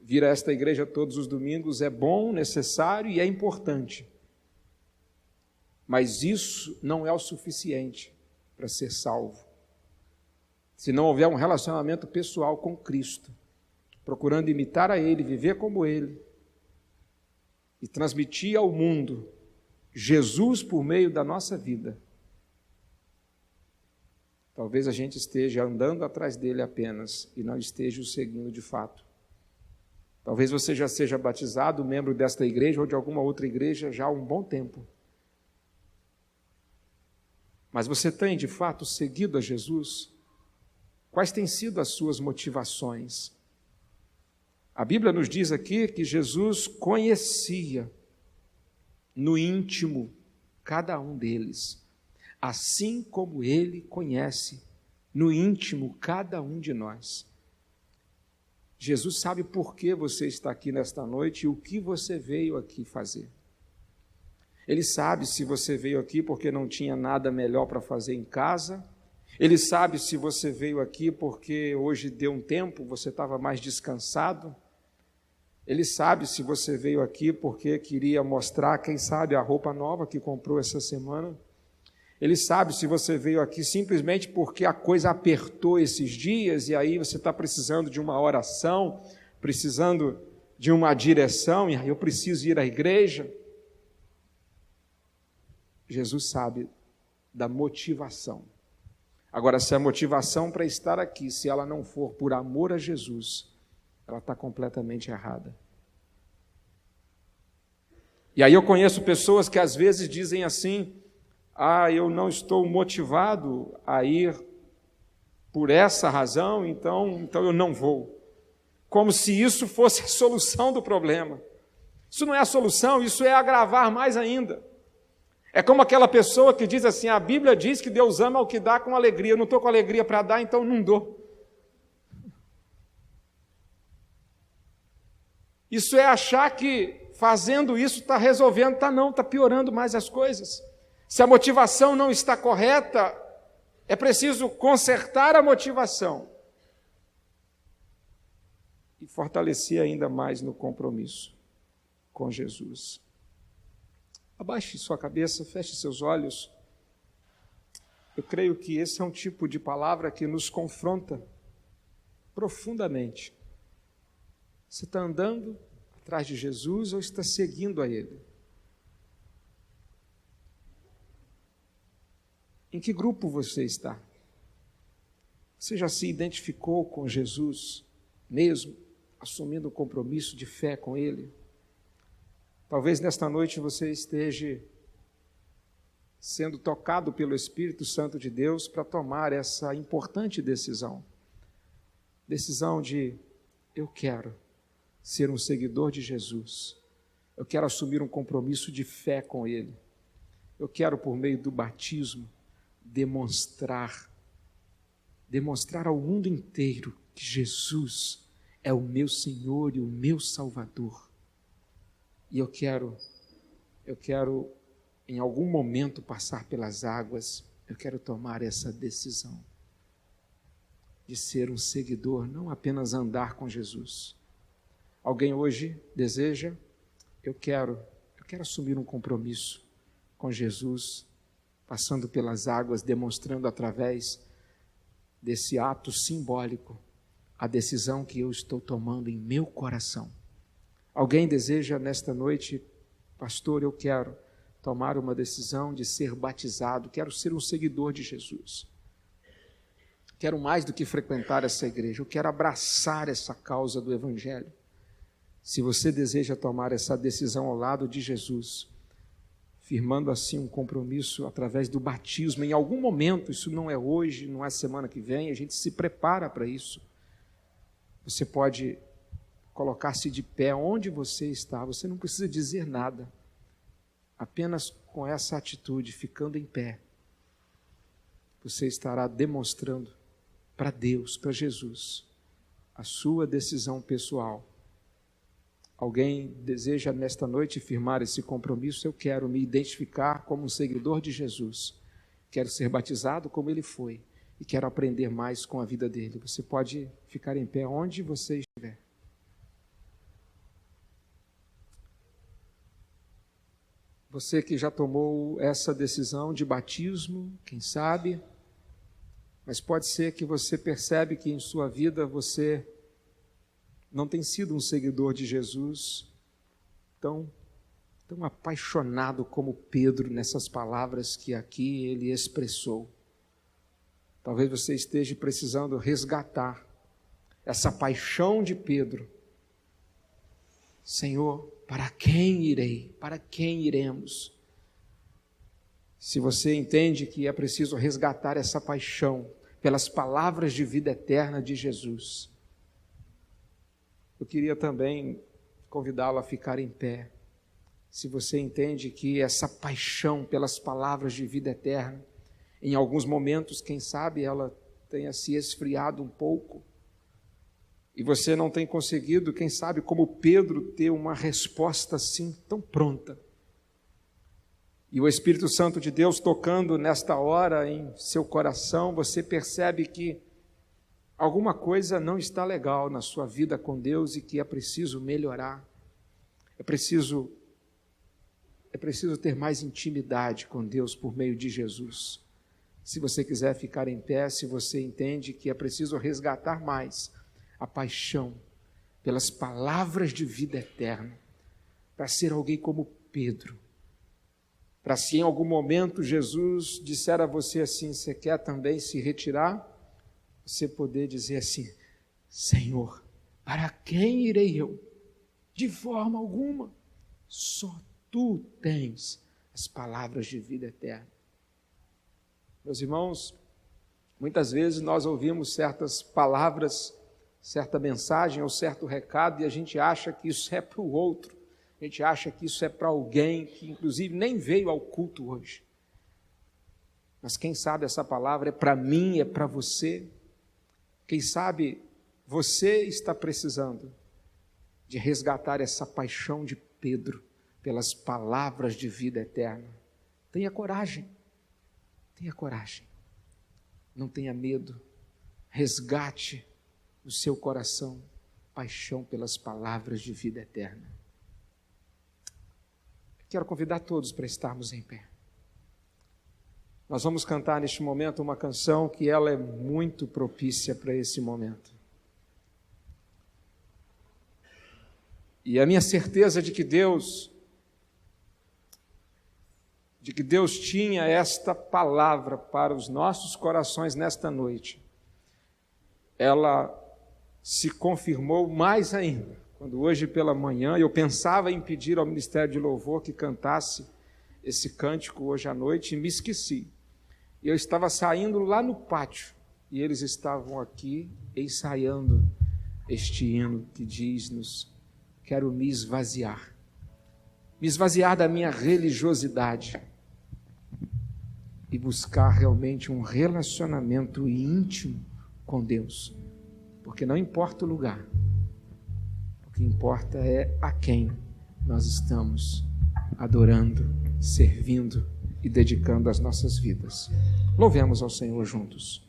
Vir a esta igreja todos os domingos é bom, necessário e é importante. Mas isso não é o suficiente para ser salvo. Se não houver um relacionamento pessoal com Cristo, procurando imitar a Ele, viver como Ele, e transmitir ao mundo Jesus por meio da nossa vida, talvez a gente esteja andando atrás dele apenas e não esteja o seguindo de fato. Talvez você já seja batizado, membro desta igreja ou de alguma outra igreja já há um bom tempo. Mas você tem de fato seguido a Jesus? Quais têm sido as suas motivações? A Bíblia nos diz aqui que Jesus conhecia no íntimo cada um deles, assim como Ele conhece no íntimo cada um de nós. Jesus sabe por que você está aqui nesta noite e o que você veio aqui fazer. Ele sabe se você veio aqui porque não tinha nada melhor para fazer em casa. Ele sabe se você veio aqui porque hoje deu um tempo, você estava mais descansado. Ele sabe se você veio aqui porque queria mostrar, quem sabe, a roupa nova que comprou essa semana. Ele sabe se você veio aqui simplesmente porque a coisa apertou esses dias e aí você está precisando de uma oração, precisando de uma direção, e aí eu preciso ir à igreja. Jesus sabe da motivação. Agora, se a motivação para estar aqui, se ela não for por amor a Jesus, ela está completamente errada. E aí eu conheço pessoas que às vezes dizem assim: eu não estou motivado a ir por essa razão, então eu não vou. Como se isso fosse a solução do problema. Isso não é a solução, isso é agravar mais ainda. É como aquela pessoa que diz assim: a Bíblia diz que Deus ama o que dá com alegria. Eu não estou com alegria para dar, então não dou. Isso é achar que fazendo isso está resolvendo, está piorando mais as coisas. Se a motivação não está correta, é preciso consertar a motivação e fortalecer ainda mais no compromisso com Jesus. Abaixe sua cabeça, feche seus olhos. Eu creio que esse é um tipo de palavra que nos confronta profundamente. Você está andando atrás de Jesus ou está seguindo a Ele? Em que grupo você está? Você já se identificou com Jesus mesmo, assumindo um compromisso de fé com Ele? Talvez nesta noite você esteja sendo tocado pelo Espírito Santo de Deus para tomar essa importante decisão. Decisão de: eu quero ser um seguidor de Jesus. Eu quero assumir um compromisso de fé com Ele. Eu quero, por meio do batismo, demonstrar ao mundo inteiro que Jesus é o meu Senhor e o meu Salvador. E eu quero em algum momento passar pelas águas, eu quero tomar essa decisão de ser um seguidor, não apenas andar com Jesus. Alguém hoje deseja: eu quero assumir um compromisso com Jesus, passando pelas águas, demonstrando através desse ato simbólico a decisão que eu estou tomando em meu coração. Alguém deseja nesta noite: pastor, eu quero tomar uma decisão de ser batizado, quero ser um seguidor de Jesus. Quero mais do que frequentar essa igreja, eu quero abraçar essa causa do Evangelho. Se você deseja tomar essa decisão ao lado de Jesus, firmando assim um compromisso através do batismo, em algum momento, isso não é hoje, não é semana que vem, a gente se prepara para isso. Você pode colocar-se de pé onde você está, você não precisa dizer nada, apenas com essa atitude, ficando em pé, você estará demonstrando para Deus, para Jesus, a sua decisão pessoal. Alguém deseja nesta noite firmar esse compromisso? Eu quero me identificar como um seguidor de Jesus, quero ser batizado como Ele foi e quero aprender mais com a vida dele. Você pode ficar em pé onde você estiver. Você que já tomou essa decisão de batismo, quem sabe, mas pode ser que você percebe que em sua vida você não tem sido um seguidor de Jesus tão apaixonado como Pedro nessas palavras que aqui ele expressou. Talvez você esteja precisando resgatar essa paixão de Pedro. Senhor, para quem irei? Para quem iremos? Se você entende que é preciso resgatar essa paixão pelas palavras de vida eterna de Jesus, eu queria também convidá-lo a ficar em pé. Se você entende que essa paixão pelas palavras de vida eterna, em alguns momentos, quem sabe, ela tenha se esfriado um pouco, e você não tem conseguido, quem sabe, como Pedro, ter uma resposta assim tão pronta. E o Espírito Santo de Deus tocando nesta hora em seu coração, você percebe que alguma coisa não está legal na sua vida com Deus e que é preciso melhorar. É preciso ter mais intimidade com Deus por meio de Jesus. Se você quiser ficar em pé, se você entende que é preciso resgatar mais a paixão pelas palavras de vida eterna, para ser alguém como Pedro, para se em algum momento Jesus disser a você assim, você quer também se retirar, você poder dizer assim, Senhor, para quem irei eu? De forma alguma, só Tu tens as palavras de vida eterna. Meus irmãos, muitas vezes nós ouvimos certas palavras, certa mensagem ou certo recado e a gente acha que isso é para o outro, a gente acha que isso é para alguém que inclusive nem veio ao culto hoje. Mas quem sabe essa palavra é para mim, é para você. Quem sabe você está precisando de resgatar essa paixão de Pedro pelas palavras de vida eterna. Tenha coragem, não tenha medo, resgate no seu coração paixão pelas palavras de vida eterna. Quero convidar todos para estarmos em pé. Nós vamos cantar neste momento uma canção que ela é muito propícia para esse momento. E a minha certeza de que Deus tinha esta palavra para os nossos corações nesta noite, ela se confirmou mais ainda, quando hoje pela manhã eu pensava em pedir ao Ministério de Louvor que cantasse esse cântico hoje à noite e me esqueci. Eu estava saindo lá no pátio e eles estavam aqui ensaiando este hino que diz-nos: quero me esvaziar da minha religiosidade e buscar realmente um relacionamento íntimo com Deus, porque não importa o lugar, o que importa é a quem nós estamos adorando, servindo e dedicando as nossas vidas. Louvemos ao Senhor juntos.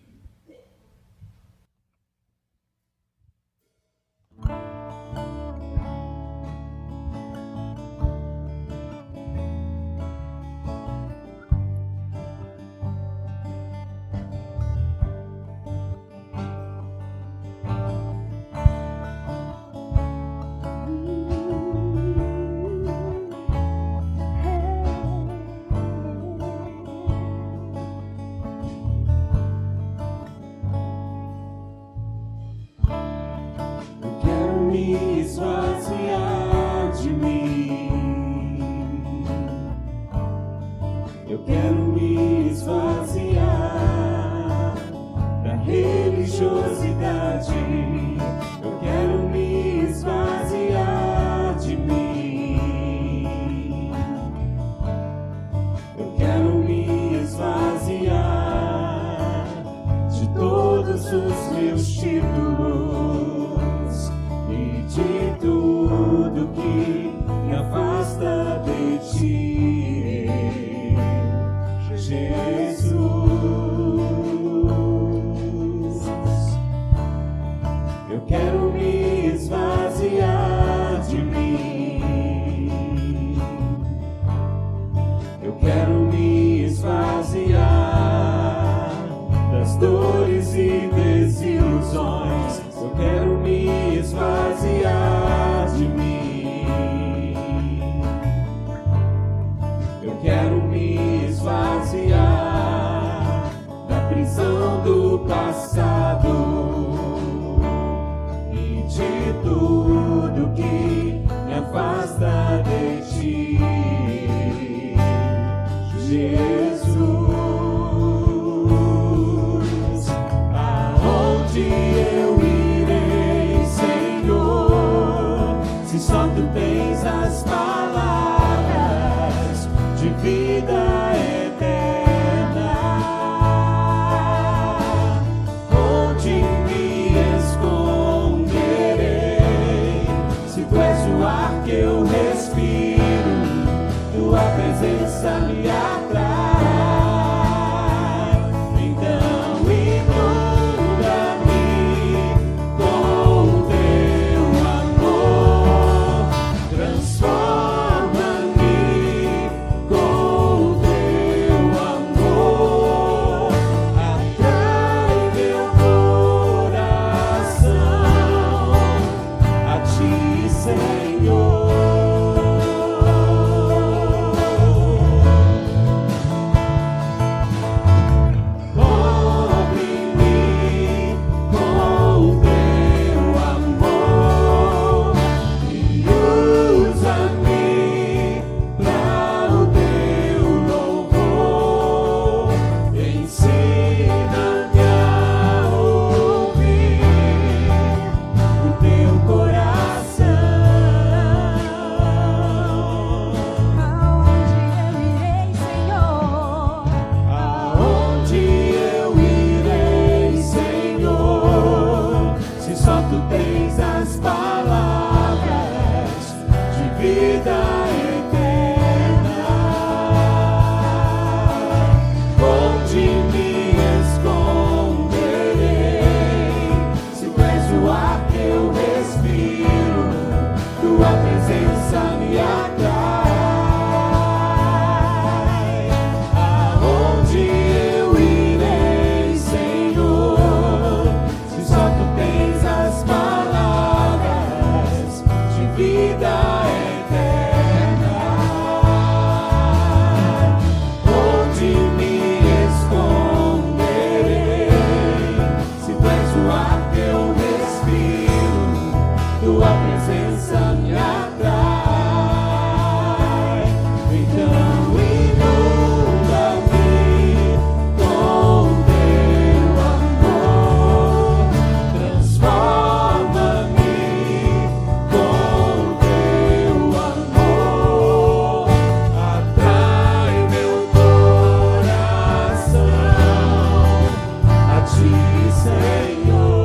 tudo que me afasta de ti, Jesus. Aonde eu irei, Senhor, se só tu tens as palavras de vida eterna? Onde me esconderei, se tu és o ar que eu respiro, tua presença me atrai. Então inunda-me com teu amor, transforma-me com teu amor, atrai meu coração a ti, Senhor.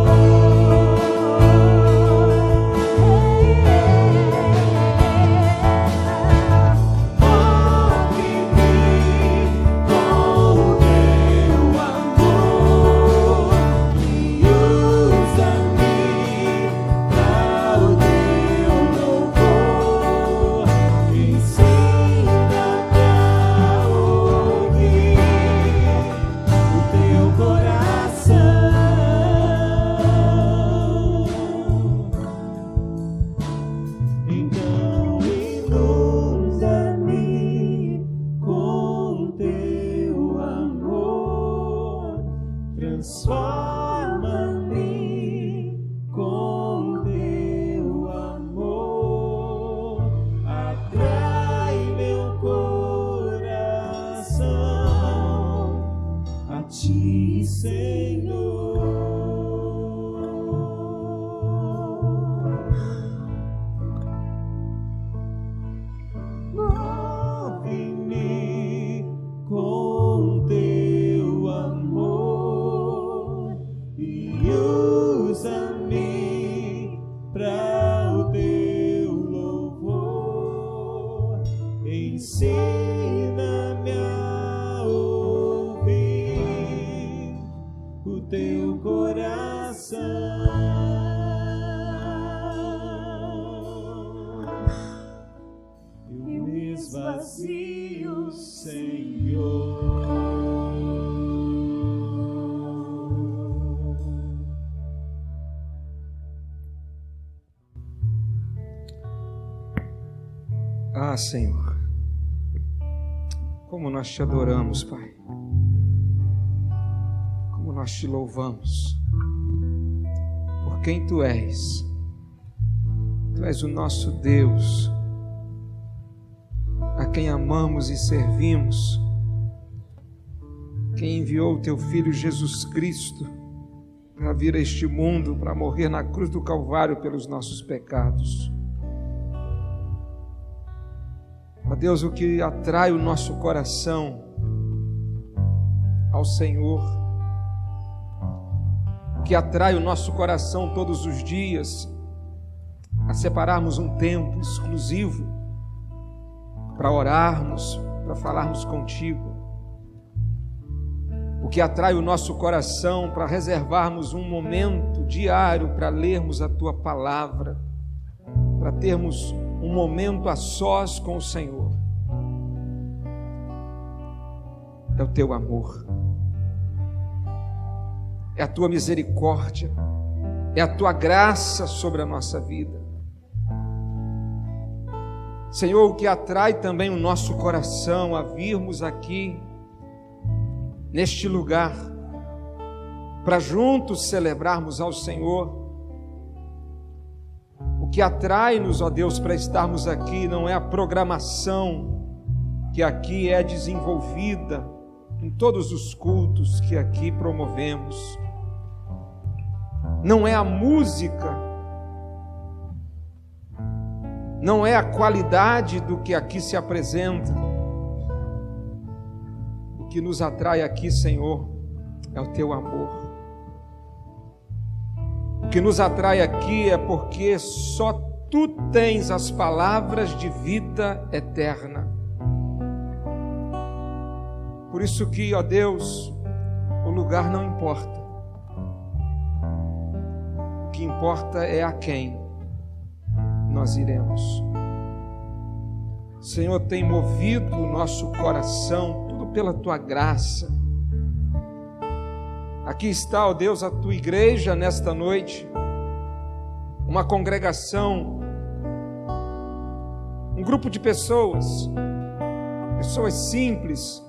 Transforma-me com teu amor, atrai meu coração a ti, Senhor. Move-me com teu amor e usa-me para o teu louvor. Ensina-me a ouvir o teu coração. Eu me esvazio, Senhor. Ah, Senhor, como nós te adoramos, Pai, como nós te louvamos, por quem Tu és, Tu és o nosso Deus, a quem amamos e servimos, quem enviou o Teu Filho Jesus Cristo para vir a este mundo, para morrer na cruz do Calvário pelos nossos pecados. Ó Deus, o que atrai o nosso coração ao Senhor, o que atrai o nosso coração todos os dias a separarmos um tempo exclusivo para orarmos, para falarmos contigo, o que atrai o nosso coração para reservarmos um momento diário para lermos a Tua palavra, para termos um momento a sós com o Senhor, é o Teu amor, é a Tua misericórdia, é a Tua graça sobre a nossa vida. Senhor, o que atrai também o nosso coração a virmos aqui, neste lugar, para juntos celebrarmos ao Senhor, o que atrai-nos, ó Deus, para estarmos aqui não é a programação que aqui é desenvolvida em todos os cultos que aqui promovemos, não é a música, não é a qualidade do que aqui se apresenta. O que nos atrai aqui, Senhor, é o Teu amor. O que nos atrai aqui é porque só Tu tens as palavras de vida eterna. Por isso que, ó Deus, o lugar não importa. O que importa é a quem nós iremos. Senhor, tem movido o nosso coração, tudo pela Tua graça. Aqui está, ó Deus, a Tua igreja nesta noite, uma congregação, um grupo de pessoas simples,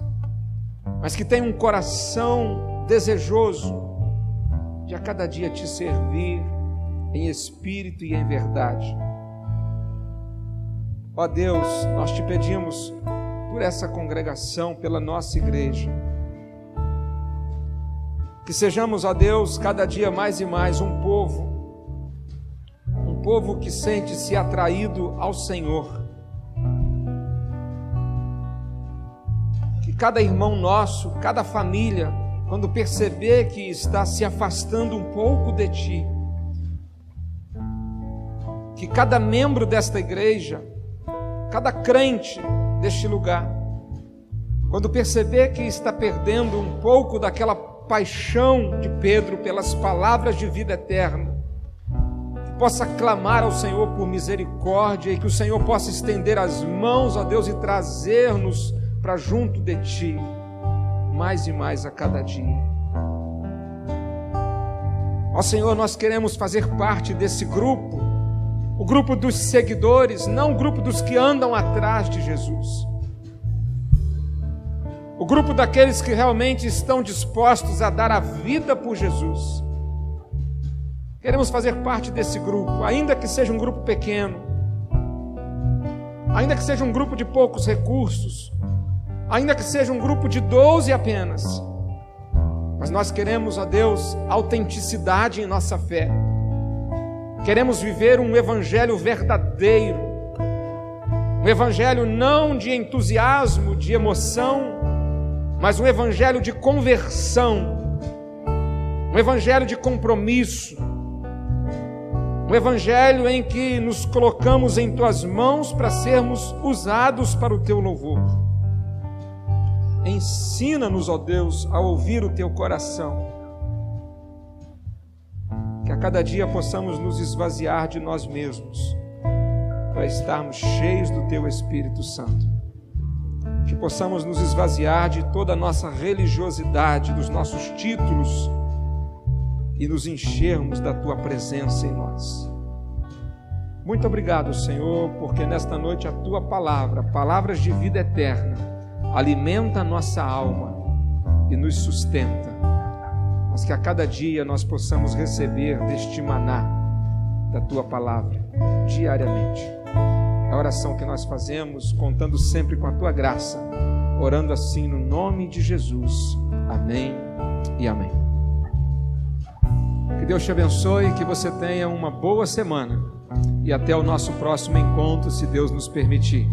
mas que tem um coração desejoso de a cada dia Te servir em espírito e em verdade. Ó Deus, nós Te pedimos por essa congregação, pela nossa igreja, que sejamos, ó Deus, cada dia mais e mais um povo que sente-se atraído ao Senhor, que cada irmão nosso, cada família, quando perceber que está se afastando um pouco de Ti, que cada membro desta igreja, cada crente deste lugar, quando perceber que está perdendo um pouco daquela paixão de Pedro pelas palavras de vida eterna, que possa clamar ao Senhor por misericórdia e que o Senhor possa estender as mãos, ó Deus, e trazer-nos para junto de Ti, mais e mais a cada dia. Ó Senhor, nós queremos fazer parte desse grupo, o grupo dos seguidores, não o grupo dos que andam atrás de Jesus. O grupo daqueles que realmente estão dispostos a dar a vida por Jesus. Queremos fazer parte desse grupo, ainda que seja um grupo pequeno, ainda que seja um grupo de poucos recursos, ainda que seja um grupo de 12 apenas. Mas nós queremos, ó Deus, autenticidade em nossa fé. Queremos viver um evangelho verdadeiro, um evangelho não de entusiasmo, de emoção, mas um evangelho de conversão, um evangelho de compromisso, um evangelho em que nos colocamos em Tuas mãos para sermos usados para o Teu louvor. Ensina-nos, ó Deus, a ouvir o Teu coração, que a cada dia possamos nos esvaziar de nós mesmos, para estarmos cheios do Teu Espírito Santo. Que possamos nos esvaziar de toda a nossa religiosidade, dos nossos títulos, e nos enchermos da Tua presença em nós. Muito obrigado, Senhor, porque nesta noite a Tua palavra, palavras de vida eterna, alimenta a nossa alma e nos sustenta. Mas que a cada dia nós possamos receber deste maná da Tua palavra. diariamente. É a oração que nós fazemos, contando sempre com a tua graça, orando assim no nome de Jesus. Amém e amém. Que Deus te abençoe, que você tenha uma boa semana e até o nosso próximo encontro, se Deus nos permitir.